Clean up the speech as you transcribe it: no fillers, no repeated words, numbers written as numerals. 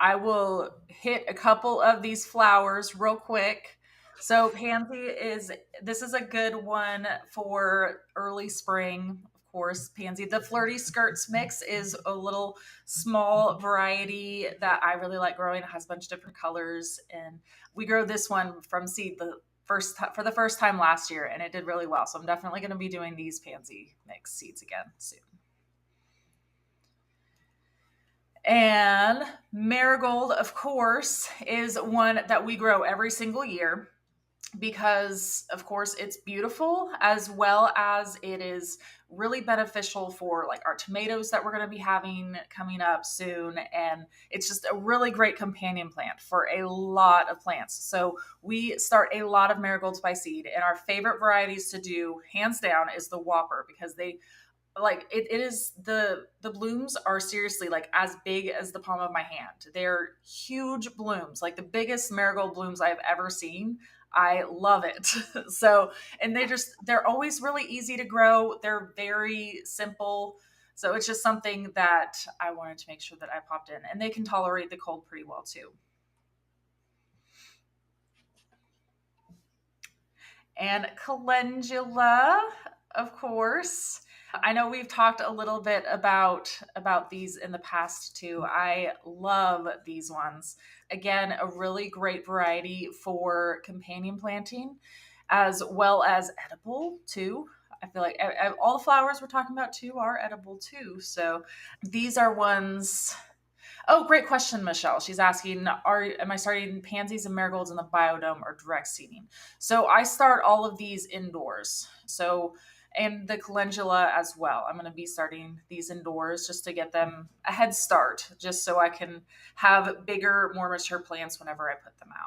I will hit a couple of these flowers real quick. So this is a good one for early spring, of course, pansy. The Flirty Skirts mix is a little small variety that I really like growing. It has a bunch of different colors, and we grow this one from seed for the first time last year, and it did really well. So I'm definitely going to be doing these pansy mix seeds again soon. And marigold, of course, is one that we grow every single year because, of course, it's beautiful as well as it is really beneficial for like our tomatoes that we're going to be having coming up soon. And it's just a really great companion plant for a lot of plants. So we start a lot of marigolds by seed, and our favorite varieties to do, hands down, is the Whopper because they like it is the blooms are seriously like as big as the palm of my hand. They're huge blooms, like the biggest marigold blooms I've ever seen. I love it. So, and they're always really easy to grow. They're very simple. So it's just something that I wanted to make sure that I popped in, and they can tolerate the cold pretty well too. And calendula, of course. I know we've talked a little bit about these in the past too. I love these ones. Again, a really great variety for companion planting as well as edible too. I feel like all the flowers we're talking about too are edible too. So these are ones. Oh, great question, Michelle. She's asking, am I starting pansies and marigolds in the biodome or direct seeding? So I start all of these indoors. So and the calendula as well. I'm going to be starting these indoors just to get them a head start, just so I can have bigger, more mature plants whenever I put them out.